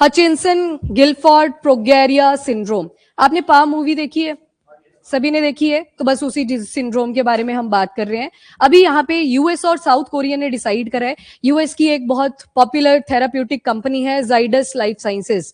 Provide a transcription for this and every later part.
Hutchinson Guilford प्रोगेरिया syndrome. आपने पा movie देखी है? सभी ने देखी है, तो बस उसी सिंड्रोम के बारे में हम बात कर रहे हैं। अभी यहाँ पे यूएस और साउथ कोरिया ने डिसाइड करा है। यूएस की एक बहुत पॉपुलर थेराप्यूटिक कंपनी है जाइडस लाइफ साइंसेस,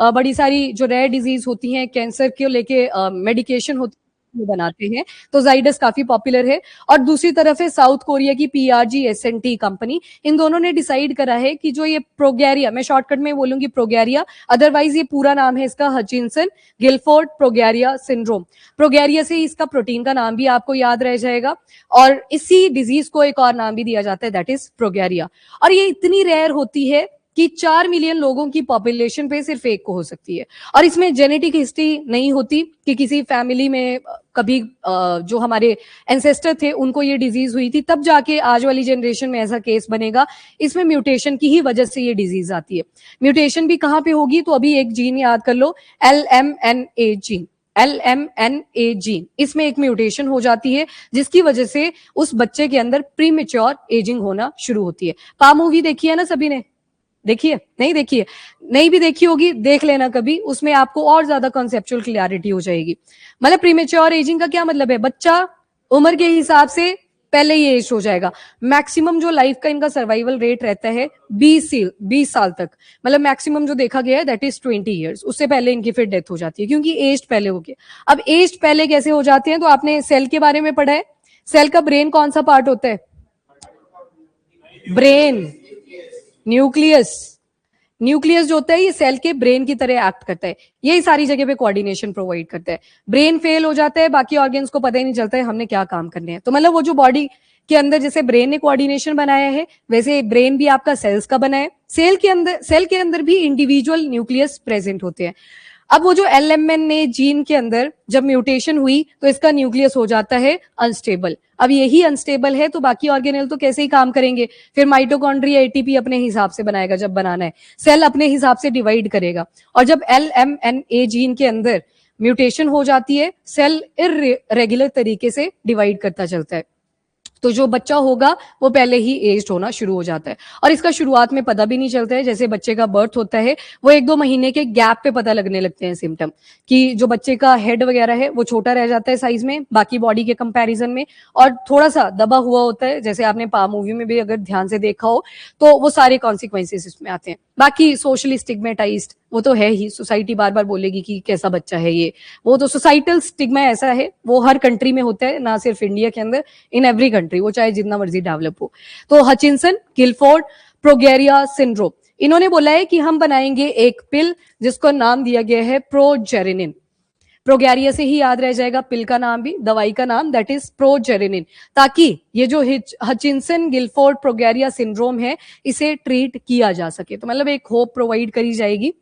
बड़ी सारी जो रेयर डिजीज होती हैं, कैंसर के लेके मेडिकेशन होती बनाते हैं, तो जाइडस काफी पॉपुलर है। और दूसरी तरफ है साउथ कोरिया की PRGSNT कंपनी। इन दोनों ने डिसाइड करा है कि जो ये प्रोगेरिया, मैं शॉर्टकट में बोलूंगी प्रोगेरिया, अदरवाइज ये पूरा नाम है इसका हचिंसन गिलफोर्ड प्रोगेरिया सिंड्रोम। प्रोगेरिया से इसका प्रोटीन का नाम भी आपको याद रह जाएगा, और इसी डिजीज को एक और नाम भी दिया जाता है, दैट इज प्रोगेरिया। और ये इतनी रेयर होती है कि 4 मिलियन लोगों की पॉपुलेशन पे सिर्फ एक को हो सकती है। और इसमें जेनेटिक हिस्ट्री नहीं होती कि किसी फैमिली में कभी जो हमारे एंसेस्टर थे उनको ये डिजीज हुई थी, तब जाके आज वाली जनरेशन में ऐसा केस बनेगा। इसमें म्यूटेशन की ही वजह से ये डिजीज आती है। म्यूटेशन भी कहाँ पे होगी? तो अभी एक जीन याद कर लो, LMNA जीन। LMNA जीन, इसमें एक म्यूटेशन हो जाती है जिसकी वजह से उस बच्चे के अंदर प्रीमेच्योर एजिंग होना शुरू होती है। पा मूवी देखी है ना सभी ने? देखिए, नहीं देखिए, नहीं भी देखी होगी, देख लेना कभी, उसमें आपको और ज्यादा कॉन्सेप्चुअल क्लैरिटी हो जाएगी। मतलब प्रीमेच्योर एजिंग का क्या मतलब है? बच्चा उम्र के हिसाब से पहले ही एज हो जाएगा। मैक्सिमम जो लाइफ का इनका सर्वाइवल रेट रहता है 20 साल तक, मतलब मैक्सिमम जो देखा गया है दैट इज 20 ईयर्स। उससे पहले इनकी फिर डेथ हो जाती है क्योंकि एज पहले हो गया। अब एज पहले कैसे हो जाते हैं? तो आपने सेल के बारे में पढ़ा है। सेल का ब्रेन कौन सा पार्ट होता है? Brain, nucleus. न्यूक्लियस जो होता है ये सेल के ब्रेन की तरह एक्ट करता है, यही सारी जगह पे कोऑर्डिनेशन प्रोवाइड करता है। ब्रेन फेल हो जाता है, बाकी ऑर्गन्स को पता ही नहीं चलता है हमने क्या काम करने हैं। तो मतलब वो जो बॉडी के अंदर जैसे ब्रेन ने कोऑर्डिनेशन बनाया है, वैसे ब्रेन भी आपका सेल्स का बना है। सेल के अंदर भी इंडिविजुअल न्यूक्लियस प्रेजेंट होते हैं। अब वो जो LMNA जीन के अंदर जब म्यूटेशन हुई तो इसका न्यूक्लियस हो जाता है अनस्टेबल। अब यही अनस्टेबल है तो बाकी ऑर्गेनेल तो कैसे ही काम करेंगे? फिर माइटोकॉन्ड्रिया ATP अपने हिसाब से बनाएगा, जब बनाना है सेल अपने हिसाब से डिवाइड करेगा। और जब LMNA जीन के अंदर म्यूटेशन हो जाती है, सेल इर्रेगुलर तरीके से डिवाइड करता चलता है। तो जो बच्चा होगा वो पहले ही एज्ड होना शुरू हो जाता है। और इसका शुरुआत में पता भी नहीं चलता है, जैसे बच्चे का बर्थ होता है वो 1-2 महीने के गैप पे पता लगने लगते हैं सिम्टम, कि जो बच्चे का हेड वगैरह है वो छोटा रह जाता है साइज में बाकी बॉडी के कंपैरिजन में, और थोड़ा सा दबा हुआ होता है। जैसे आपने पा मूवी में भी अगर ध्यान से देखा हो तो वो सारे कॉन्सिक्वेंसेस इसमें आते हैं। बाकी सोशली स्टिग्मेटाइज्ड वो तो है ही, सोसाइटी बार बार बोलेगी कि कैसा बच्चा है ये, वो तो सोसाइटल स्टिग्मा ऐसा है, वो हर कंट्री में होता है, ना सिर्फ इंडिया के अंदर, इन एवरी कंट्री, वो चाहे जितना मर्जी डेवलप हो। तो हचिंसन गिलफोर्ड प्रोगेरिया सिंड्रोम, इन्होंने बोला है कि हम बनाएंगे एक पिल जिसको नाम दिया गया है प्रोजेरिनिन। प्रोगेरिया से ही याद रह जाएगा पिल का नाम भी, दवाई का नाम, दैट इज प्रोजेरिनिन, ताकि ये जो हचिंसन गिलफोर्ड प्रोगेरिया सिंड्रोम है इसे ट्रीट किया जा सके। तो मतलब एक होप प्रोवाइड करी जाएगी।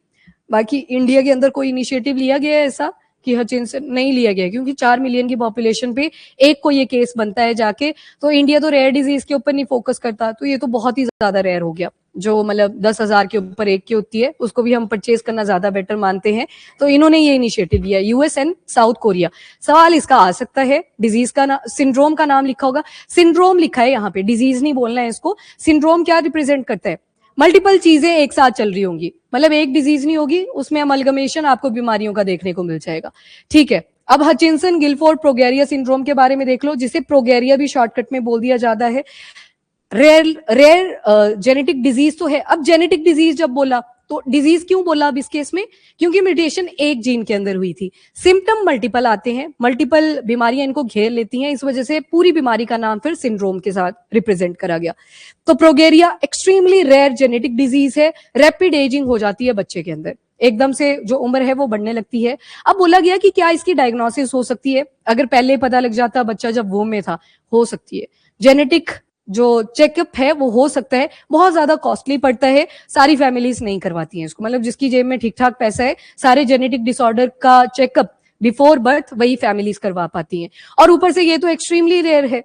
बाकी इंडिया के अंदर कोई इनिशिएटिव लिया गया है ऐसा कि हचिंसन? नहीं लिया गया, क्योंकि 4 मिलियन की पॉपुलेशन पे एक को ये केस बनता है जाके, तो इंडिया तो रेयर डिजीज के ऊपर नहीं फोकस करता, तो ये तो बहुत ही ज्यादा रेयर हो गया। जो मतलब 10,000 के ऊपर एक की होती है उसको भी हम परचेज करना ज्यादा बेटर मानते हैं, तो इन्होंने ये इनिशिएटिव लिया, यूएस एंड साउथ कोरिया। सवाल इसका आ सकता है, डिजीज का नाम, सिंड्रोम का नाम लिखा होगा, सिंड्रोम लिखा है यहाँ पे, डिजीज नहीं बोलना है इसको। सिंड्रोम क्या रिप्रेजेंट करता है? मल्टीपल चीजें एक साथ चल रही होंगी, मतलब एक डिजीज नहीं होगी, उसमें अमलगमेशन आपको बीमारियों का देखने को मिल जाएगा। ठीक है, अब हचिंसन गिलफोर्ड प्रोगेरिया सिंड्रोम के बारे में देख लो, जिसे प्रोगेरिया भी शॉर्टकट में बोल दिया जाता है। रेयर जेनेटिक डिजीज तो है। अब जेनेटिक डिजीज जब बोला तो डिजीज क्यों बोला अब इस केस में? क्योंकि म्यूटेशन एक जीन के अंदर हुई थी, सिम्टम मल्टीपल आते हैं, मल्टीपल बीमारियां इनको घेर लेती हैं, इस वजह से पूरी बीमारी का नाम फिर सिंड्रोम के साथ रिप्रेजेंट करा गया। तो प्रोगेरिया एक्सट्रीमली रेयर जेनेटिक डिजीज है, रैपिड एजिंग हो जाती है बच्चे के अंदर, एकदम से जो उम्र है वो बढ़ने लगती है। अब बोला गया कि क्या इसकी डायग्नोसिस हो सकती है? अगर पहले पता लग जाता बच्चा जब वूम में था, हो सकती है। जेनेटिक जो चेकअप है वो हो सकता है, बहुत ज्यादा कॉस्टली पड़ता है, सारी फैमिलीज नहीं करवाती हैं इसको, मतलब जिसकी जेब में ठीक ठाक पैसा है सारे जेनेटिक डिसऑर्डर का चेकअप बिफोर बर्थ वही फैमिलीज करवा पाती हैं। और ऊपर से ये तो एक्सट्रीमली रेयर है,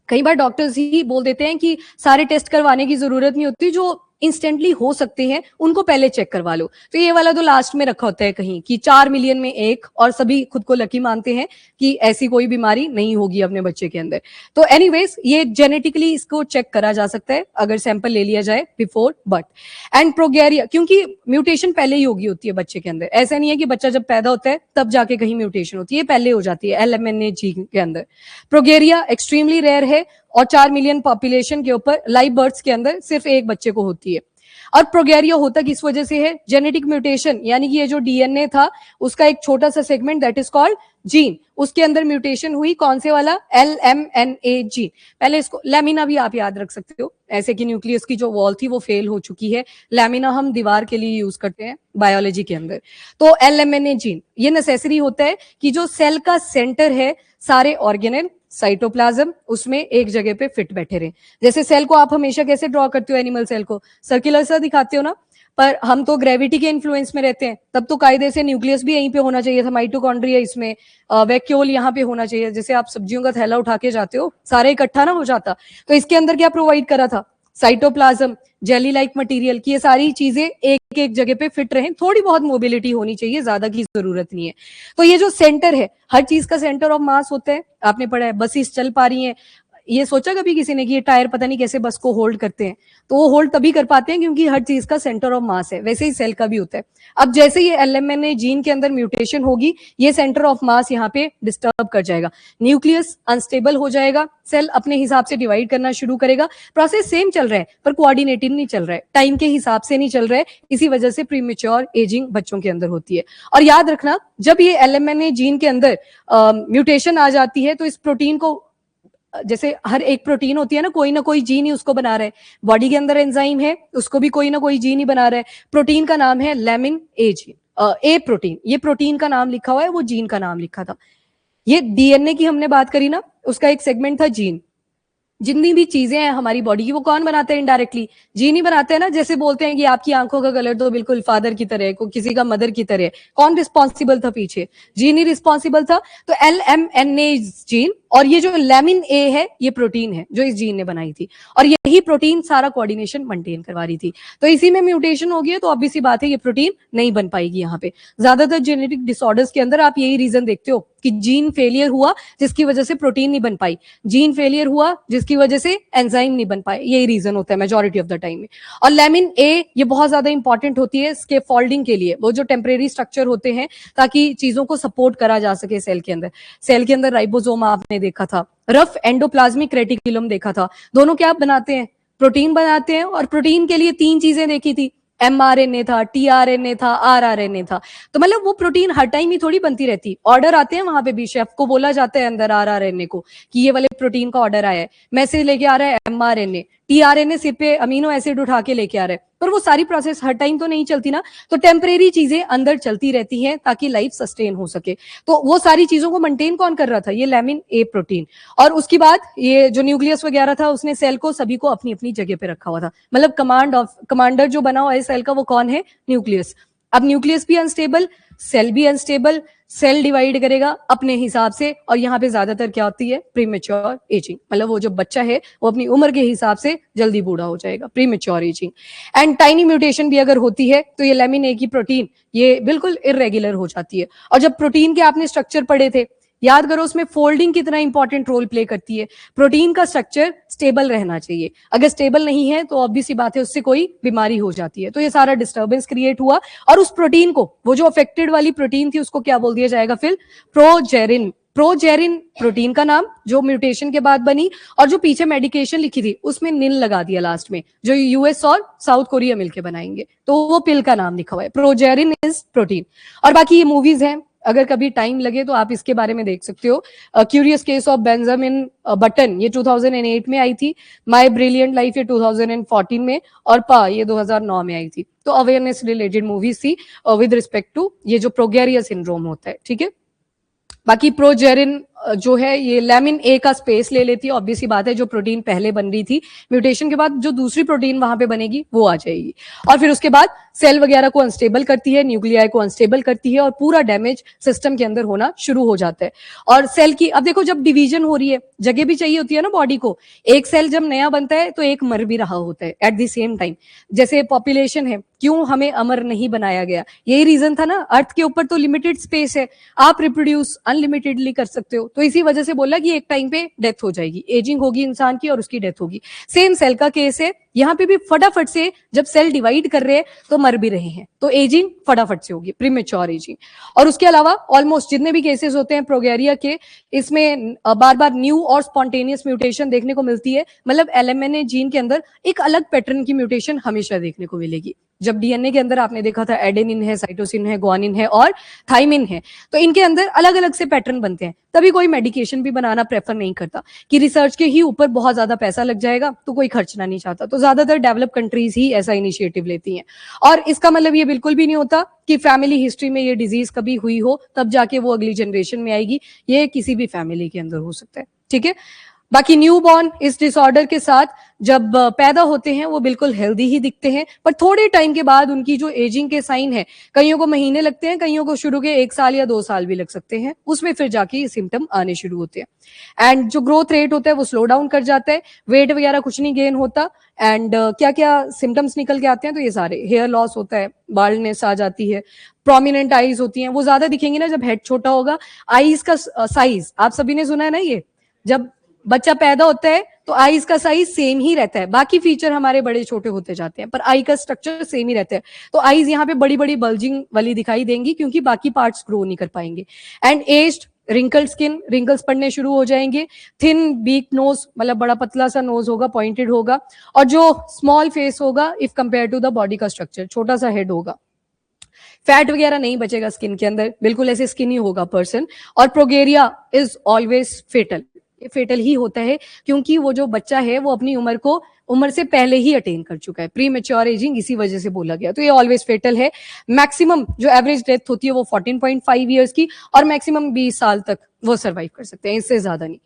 कई बार डॉक्टर्स ही बोल देते हैं कि सारे टेस्ट करवाने की जरूरत नहीं होती, जो इंस्टेंटली हो सकते हैं उनको पहले चेक करवा लो। तो ये वाला तो लास्ट में रखा होता है कहीं कि 4 मिलियन में एक, और सभी खुद को लकी मानते हैं कि ऐसी कोई बीमारी नहीं होगी अपने बच्चे के अंदर। तो एनीवेज ये जेनेटिकली इसको चेक करा जा सकता है अगर सैंपल ले लिया जाए बिफोर बर्थ। एंड प्रोगेरिया, क्योंकि म्यूटेशन पहले ही होगी होती है बच्चे के अंदर, ऐसा नहीं है कि बच्चा जब पैदा होता है तब जाके कहीं म्यूटेशन होती है, पहले हो जाती है LMNA जीन के अंदर। प्रोगेरिया एक्सट्रीमली रेयर है और 4 मिलियन पॉपुलेशन के ऊपर लाइव बर्ड्स के अंदर सिर्फ एक बच्चे को होती है। और प्रोगेरिया होता किस वजह से है? जेनेटिक म्यूटेशन, यानी कि ये जो डीएनए था उसका एक छोटा सा segment that is called gene, उसके अंदर म्यूटेशन हुई। कौन से वाला? LMNA gene. पहले इसको लैमिना भी आप याद रख सकते हो, ऐसे कि न्यूक्लियस की जो वॉल थी वो फेल हो चुकी है। लैमिना हम दीवार के लिए यूज करते हैं बायोलॉजी के अंदर। तो LMNA जीन ये नेसेसरी होता है कि जो सेल का सेंटर है, सारे ऑर्गेनेल, साइटोप्लाज्म, उसमें एक जगह पे फिट बैठे रहे। जैसे सेल को आप हमेशा कैसे ड्रॉ करते हो? एनिमल सेल को सर्कुलर सा दिखाते हो ना, पर हम तो ग्रेविटी के इन्फ्लुएंस में रहते हैं, तब तो कायदे से न्यूक्लियस भी यहीं पे होना चाहिए था, माइटोकॉन्ड्रिया इसमें, वैक्यूल यहाँ पे होना चाहिए। जैसे आप सब्जियों का थैला उठा के जाते हो, सारे इकट्ठा ना हो जाता। तो इसके अंदर क्या प्रोवाइड करा था? साइटोप्लाज्म, जेली लाइक मटेरियल, की ये सारी चीजें एक एक जगह पे फिट रहें। थोड़ी बहुत मोबिलिटी होनी चाहिए, ज्यादा की जरूरत नहीं है। तो ये जो सेंटर है, हर चीज का सेंटर ऑफ मास होता है, आपने पढ़ा है। बसेस चल पा रही हैं, ये सोचा कभी किसी ने कि ये टायर पता नहीं कैसे बस को होल्ड करते हैं? तो वो होल्ड तभी कर पाते हैं क्योंकि हर चीज का सेंटर ऑफ मास है। वैसे ही सेल का भी होता है। अब जैसे ये LMNA जीन के अंदर म्यूटेशन होगी, ये सेंटर ऑफ मास यहाँ पे डिस्टर्ब कर जाएगा, न्यूक्लियस अनस्टेबल हो जाएगा, सेल अपने हिसाब से डिवाइड करना शुरू करेगा। प्रोसेस सेम चल रहा है पर कोऑर्डिनेटेड नहीं चल रहा है, टाइम के हिसाब से नहीं चल रहा है। इसी वजह से प्रीमेच्योर एजिंग बच्चों के अंदर होती है। और याद रखना, जब ये LMNA जीन के अंदर म्यूटेशन आ जाती है तो इस प्रोटीन को, जैसे हर एक प्रोटीन होती है ना कोई जीन ही उसको बना रहा है। बॉडी के अंदर एंजाइम है, उसको भी कोई ना कोई जीन ही बना रहा है। प्रोटीन का नाम है लैमिन ए जीन, ए प्रोटीन। ये प्रोटीन का नाम लिखा हुआ है, वो जीन का नाम लिखा था। ये डीएनए की हमने बात करी ना, उसका एक सेगमेंट था जीन। जितनी भी चीजें हैं हमारी बॉडी की, वो कौन बनाते हैं? इनडायरेक्टली जीन ही बनाते हैं ना। जैसे बोलते हैं कि आपकी आंखों का कलर तो बिल्कुल फादर की तरह है, किसी का मदर की तरह है। कौन रिस्पॉन्सिबल था पीछे? जीन ही रिस्पॉन्सिबल था। तो LMNA जीन, और ये जो लैमिन ए है ये प्रोटीन है जो इस जीन ने बनाई थी, और यही प्रोटीन सारा कोऑर्डिनेशन मेंटेन करवा रही थी। तो इसी में म्यूटेशन हो गया तो ऑब्वियस सी बात है ये प्रोटीन नहीं बन पाएगी। यहाँ पे ज्यादातर जेनेटिक डिसऑर्डर्स के अंदर आप यही रीजन देखते हो कि जीन फेलियर हुआ जिसकी वजह से प्रोटीन नहीं बन पाई, जीन फेलियर हुआ जिसकी वजह से एंजाइम नहीं बन पाए। यही रीजन होता है मेजॉरिटी ऑफ द टाइम में। और लैमिन ए ये बहुत ज्यादा इंपॉर्टेंट होती है स्केप फोल्डिंग के लिए, वो जो टेम्परेरी स्ट्रक्चर होते हैं ताकि चीजों को सपोर्ट करा जा सके सेल के अंदर। सेल के अंदर राइबोसोम आपने देखा था, रफ एंडोप्लाज्मिक रेटिकुलम देखा था। दोनों क्या बनाते हैं? प्रोटीन बनाते हैं। और प्रोटीन के लिए 3 चीजें देखी थी, mRNA था, tRNA था, rRNA था। तो मतलब वो प्रोटीन हर टाइम ही थोड़ी बनती रहती, ऑर्डर आते हैं वहां पे भी, शेफ को बोला जाता है अंदर rRNA को कि ये वाले प्रोटीन का ऑर्डर आया है, मैसेज लेके आ रहा है mRNA, tRNA सिर पे अमीनो एसिड उठा के लेके आ रहा है। पर वो सारी प्रोसेस हर टाइम तो नहीं चलती ना, तो टेम्परेरी चीजें अंदर चलती रहती हैं ताकि लाइफ सस्टेन हो सके। तो वो सारी चीजों को मेंटेन कौन कर रहा था? ये लैमिन ए प्रोटीन। और उसके बाद ये जो न्यूक्लियस वगैरह था उसने सेल को सभी को अपनी अपनी जगह पे रखा हुआ था। मतलब कमांडर जो बना हुआ है सेल का वो कौन है? न्यूक्लियस। अब न्यूक्लियस भी अनस्टेबल, सेल भी अनस्टेबल, सेल डिवाइड करेगा अपने हिसाब से। और यहाँ पे ज्यादातर क्या होती है? Premature ageing. मतलब वो जो बच्चा है वो अपनी उम्र के हिसाब से जल्दी बूढ़ा हो जाएगा, premature ageing. And tiny mutation भी अगर होती है तो ये लैमिन ए की प्रोटीन ये बिल्कुल इरेगुलर हो जाती है। और जब प्रोटीन के आपने स्ट्रक्चर पढ़े थे, याद करो उसमें फोल्डिंग कितना इंपॉर्टेंट रोल प्ले करती है। प्रोटीन का स्ट्रक्चर स्टेबल रहना चाहिए, अगर स्टेबल नहीं है तो ऑब्वियस सी बात है उससे कोई बीमारी हो जाती है। तो ये सारा डिस्टर्बेंस क्रिएट हुआ और उस प्रोटीन को, वो जो अफेक्टेड वाली प्रोटीन थी उसको क्या बोल दिया जाएगा फिर? प्रोजेरिन। प्रोजेरिन प्रोटीन का नाम जो म्यूटेशन के बाद बनी, और जो पीछे मेडिकेशन लिखी थी उसमें निल लगा दिया लास्ट में, जो यूएस और साउथ कोरिया मिलके बनाएंगे, तो वो पिल का नाम लिखा हुआ है, प्रोजेरिन इज प्रोटीन। और बाकी ये मूवीज हैं, अगर कभी टाइम लगे तो आप इसके बारे में देख सकते हो। Curious case of Benjamin button ये 2008 में आई थी, माय ब्रिलियंट लाइफ ये 2014 में, और पा ये 2009 में आई थी। तो अवेयरनेस रिलेटेड मूवीज थी विद रिस्पेक्ट टू ये जो प्रोगेरिया सिंड्रोम होता है। ठीक है, बाकी प्रोजेरिन जो है ये लैमिन ए का स्पेस ले लेती है, ऑब्वियस सी बात है, जो प्रोटीन पहले बन रही थी, म्यूटेशन के बाद जो दूसरी प्रोटीन वहां पे बनेगी वो आ जाएगी, और फिर उसके बाद सेल वगैरह को अनस्टेबल करती है, न्यूक्लियाई को अनस्टेबल करती है, और पूरा डैमेज सिस्टम के अंदर होना शुरू हो जाता है। और सेल की, अब देखो जब डिवीजन हो रही है, जगह भी चाहिए होती है ना बॉडी को, एक सेल जब नया बनता है तो एक मर भी रहा होता है एट द सेम टाइम। जैसे पॉपुलेशन है, क्यों हमें अमर नहीं बनाया गया, यही रीजन था ना, अर्थ के ऊपर तो लिमिटेड स्पेस है, आप रिप्रोड्यूस अनलिमिटेडली कर सकते हो, तो इसी वजह से बोला कि एक टाइम पे डेथ हो जाएगी, एजिंग होगी इंसान की और उसकी डेथ होगी। सेम सेल का केस है, यहाँ पे भी फटाफट से जब सेल डिवाइड कर रहे हैं तो मर भी रहे हैं, तो एजिंग फटाफट से होगी, प्रीमेच्योर एजिंग। और उसके अलावा ऑलमोस्ट जितने भी केसेस होते हैं प्रोगैरिया के, इसमें बार बार न्यू और स्पॉन्टेनियस म्यूटेशन देखने को मिलती है, मतलब एलएमएनए जीन के अंदर एक अलग पैटर्न की म्यूटेशन हमेशा देखने को मिलेगी। जब डीएनए के अंदर आपने देखा था एडेनिन है, साइटोसिन है, ग्वानिन है और थाइमिन है, तो इनके अंदर अलग अलग से पैटर्न बनते हैं, तभी कोई मेडिकेशन भी बनाना प्रेफर नहीं करता कि रिसर्च के ही ऊपर बहुत ज्यादा पैसा लग जाएगा तो कोई खर्चना नहीं चाहता, तो ज्यादातर डेवलप कंट्रीज ही ऐसा इनिशिएटिव लेती हैं। और इसका मतलब ये बिल्कुल भी नहीं होता कि फैमिली हिस्ट्री में ये डिजीज कभी हुई हो तब जाके वो अगली जनरेशन में आएगी, ये किसी भी फैमिली के अंदर हो सकता है, ठीक है। बाकी न्यू बॉर्न इस डिसऑर्डर के साथ जब पैदा होते हैं वो बिल्कुल हेल्दी ही दिखते हैं, पर थोड़े टाइम के बाद उनकी जो एजिंग के साइन है, कईयों को महीने लगते हैं, कईयों को शुरू के 1 साल या 2 साल भी लग सकते हैं, उसमें फिर जाके ये सिम्टम आने शुरू होते हैं। एंड जो ग्रोथ रेट होता है वो स्लो डाउन कर जाता है, वेट वगैरह कुछ नहीं गेन होता, एंड क्या क्या सिम्टम्स निकल के आते हैं, तो ये सारे हेयर लॉस होता है, बाल्डनेस आ जाती है, प्रोमिनेंट आईज होती हैं, वो ज्यादा दिखेंगी ना जब हेड छोटा होगा। आईज का साइज आप सभी ने सुना है ना, ये जब बच्चा पैदा होता है तो आईज का साइज सेम ही रहता है, बाकी फीचर हमारे बड़े छोटे होते जाते हैं पर आई का स्ट्रक्चर सेम ही रहता है, तो आईज यहाँ पे बड़ी बड़ी बल्जिंग वाली दिखाई देंगी क्योंकि बाकी पार्ट्स ग्रो नहीं कर पाएंगे। And aged wrinkle skin, wrinkles पड़ने शुरू हो जाएंगे, थिन बीक नोज, मतलब बड़ा पतला सा नोज होगा, पॉइंटेड होगा, और जो स्मॉल फेस होगा if compare to the body का स्ट्रक्चर, छोटा सा हेड होगा, फैट वगैरह नहीं बचेगा स्किन के अंदर, बिल्कुल ऐसे स्किनी होगा पर्सन। और प्रोगेरिया इज ऑलवेज फेटल, फेटल ही होता है क्योंकि वो जो बच्चा है वो अपनी उम्र से पहले ही अटेन कर चुका है, प्री मेच्योर एजिंग इसी वजह से बोला गया, तो ये ऑलवेज फेटल है। मैक्सिमम जो एवरेज डेथ होती है वो 14.5 ईयर्स की, और मैक्सिमम 20 साल तक वो सर्वाइव कर सकते हैं, इससे ज्यादा नहीं।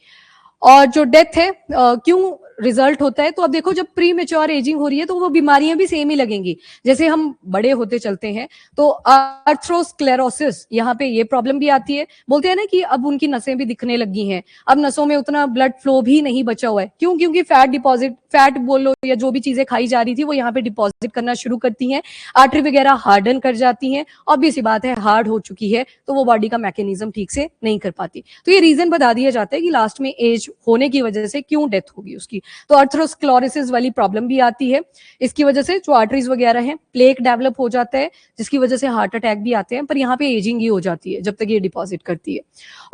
और जो डेथ है क्यों रिजल्ट होता है, तो अब देखो जब प्री मेच्योर एजिंग हो रही है तो वो बीमारियां भी सेम ही लगेंगी, जैसे हम बड़े होते चलते हैं तो आर्थ्रोस्क्लेरोसिस, यहाँ पे ये प्रॉब्लम भी आती है, बोलते हैं ना कि अब उनकी नसें भी दिखने लगी हैं, अब नसों में उतना ब्लड फ्लो भी नहीं बचा हुआ है, क्यों, क्योंकि फैट डिपॉजिट, फैट बोलो या जो भी चीजें खाई जा रही थी वो यहाँ पे डिपॉजिट करना शुरू करती हैं, आर्टरी वगैरह हार्डन कर जाती हैं, ऑब्वियस सी बात है हार्ड हो चुकी है तो वो बॉडी का मैकेनिज्म ठीक से नहीं कर पाती, तो ये रीजन बता दिया जाता है कि लास्ट में एज होने की वजह से क्यों डेथ होगी उसकी। तो अर्थरोस्क्लेरोसिस वाली प्रॉब्लम भी आती है, इसकी वजह से जो आर्टरीज वगैरह हैं, प्लेक डेवलप हो जाता है जिसकी वजह से हार्ट अटैक भी आते हैं, पर यहाँ पे एजिंग ही हो जाती है जब तक ये डिपॉजिट करती है।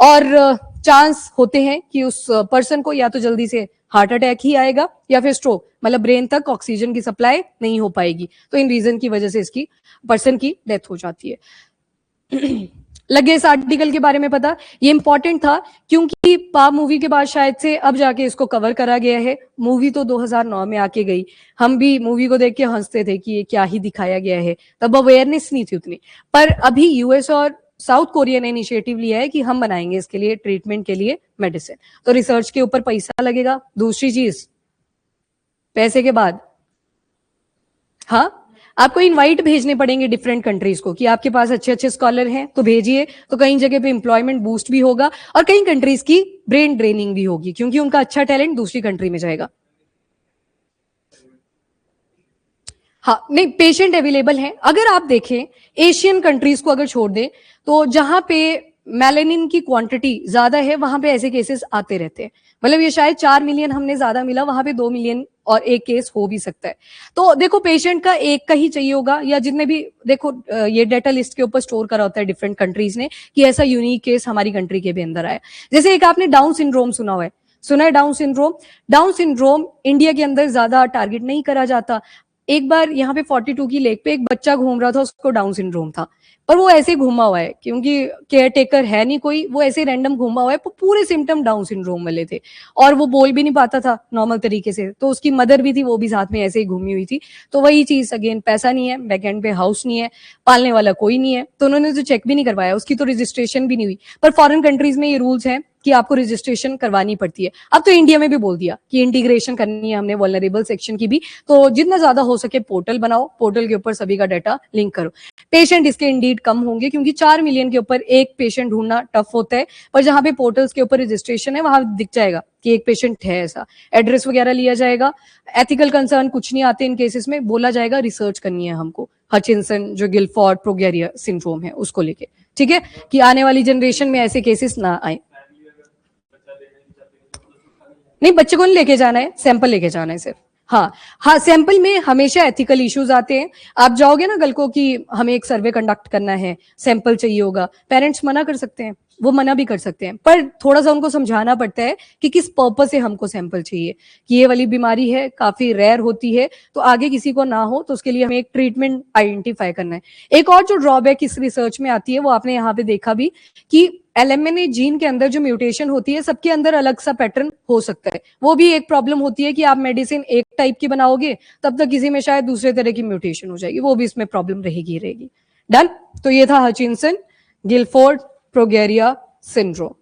और चांस होते हैं कि उस पर्सन को या तो जल्दी से हार्ट अटैक ही आएगा या फिर स्ट्रोक, मतलब ब्रेन तक ऑक्सीजन की सप्लाई नहीं हो पाएगी, तो इन रीजन की वजह से इसकी पर्सन की डेथ हो जाती है। लगे इस आर्टिकल के बारे में पता, ये इंपॉर्टेंट था क्योंकि पा मूवी के बाद शायद से अब जाके इसको कवर करा गया है, मूवी तो 2009 में आके गई, हम भी मूवी को देख के हंसते थे कि ये क्या ही दिखाया गया है, तब अवेयरनेस नहीं थी उतनी, पर अभी यूएस और साउथ कोरिया ने इनिशिएटिव लिया है कि हम बनाएंगे इसके लिए ट्रीटमेंट के लिए मेडिसिन, तो रिसर्च के ऊपर पैसा लगेगा, दूसरी चीज पैसे के बाद हाँ आपको इनवाइट भेजने पड़ेंगे डिफरेंट कंट्रीज को कि आपके पास अच्छे अच्छे स्कॉलर हैं तो भेजिए, तो कई जगह पे एम्प्लॉयमेंट बूस्ट भी होगा और कई कंट्रीज की ब्रेन ड्रेनिंग भी होगी क्योंकि उनका अच्छा टैलेंट दूसरी कंट्री में जाएगा। हाँ नहीं, पेशेंट अवेलेबल हैं, अगर आप देखें एशियन कंट्रीज को अगर छोड़ दें तो जहां पे मेलेनिन की क्वांटिटी ज्यादा है वहां पे ऐसे केसेस आते रहते हैं, मतलब ये शायद 4 मिलियन हमने ज्यादा मिला, वहां पे 2 मिलियन और एक केस हो भी सकता है, तो देखो पेशेंट का एक का ही चाहिए होगा, या जितने भी देखो ये डेटा लिस्ट के ऊपर स्टोर करा होता है डिफरेंट कंट्रीज ने कि ऐसा यूनिक केस हमारी कंट्री के भी अंदर आया। जैसे एक आपने डाउन सिंड्रोम सुना है डाउन सिंड्रोम इंडिया के अंदर ज्यादा टारगेट नहीं करा जाता। एक बार यहाँ पे 42 की लेक पे एक बच्चा घूम रहा था, उसको डाउन सिंड्रोम था, पर वो ऐसे घूमा हुआ है क्योंकि केयर टेकर है नहीं कोई, वो ऐसे रैंडम घूमा हुआ है, पूरे सिम्टम डाउन सिंड्रोम वाले थे और वो बोल भी नहीं पाता था नॉर्मल तरीके से, तो उसकी मदर भी थी, वो भी साथ में ऐसे ही घूमी हुई थी, तो वही चीज अगेन, पैसा नहीं है, बैकएंड पे हाउस नहीं है, पालने वाला कोई नहीं है, तो उन्होंने जो चेक भी नहीं करवाया, उसकी तो रजिस्ट्रेशन भी नहीं हुई। पर फॉरेन कंट्रीज में ये रूल्स हैं कि आपको रजिस्ट्रेशन करवानी पड़ती है। अब तो इंडिया में भी बोल दिया कि इंटीग्रेशन करनी है हमने वल्नरेबल सेक्शन की भी, तो जितना ज्यादा हो सके पोर्टल बनाओ, पोर्टल के ऊपर सभी का डाटा लिंक करो। पेशेंट इसके इंडीड कम होंगे क्योंकि 4 मिलियन के ऊपर एक पेशेंट ढूंढना टफ होता है, पर जहां पे पोर्टल्स के ऊपर रजिस्ट्रेशन है वहां दिख जाएगा कि एक पेशेंट है, ऐसा एड्रेस वगैरह लिया जाएगा। एथिकल कंसर्न कुछ नहीं आते इन केसेस में, बोला जाएगा रिसर्च करनी है हमको हचिंसन जो गिलफोर्ड प्रोगेरिया सिंड्रोम है उसको लेके, ठीक है, कि आने वाली जनरेशन में ऐसे केसेस ना आए। नहीं, बच्चे को नहीं लेके जाना है, सैंपल लेके जाना है सिर्फ। हाँ हाँ, सैंपल में हमेशा एथिकल इश्यूज आते हैं। आप जाओगे ना कल को कि हमें एक सर्वे कंडक्ट करना है, सैंपल चाहिए होगा, पेरेंट्स मना कर सकते हैं, वो मना भी कर सकते हैं, पर थोड़ा सा उनको समझाना पड़ता है कि किस पर्पस से हमको सैंपल चाहिए, कि ये वाली बीमारी है, काफी रेयर होती है, तो आगे किसी को ना हो तो उसके लिए हमें एक ट्रीटमेंट आइडेंटिफाई करना है। एक और जो ड्रॉबैक इस रिसर्च में आती है वो आपने यहाँ पे देखा भी कि LMNA जीन के अंदर जो म्यूटेशन होती है सबके अंदर अलग सा पैटर्न हो सकता है। वो भी एक प्रॉब्लम होती है कि आप मेडिसिन एक टाइप की बनाओगे तब तक किसी में शायद दूसरे तरह की म्यूटेशन हो जाएगी, वो भी इसमें प्रॉब्लम रहेगी। डन। तो ये था हचिंसन गिलफोर्ड प्रोगेरिया सिंड्रोम।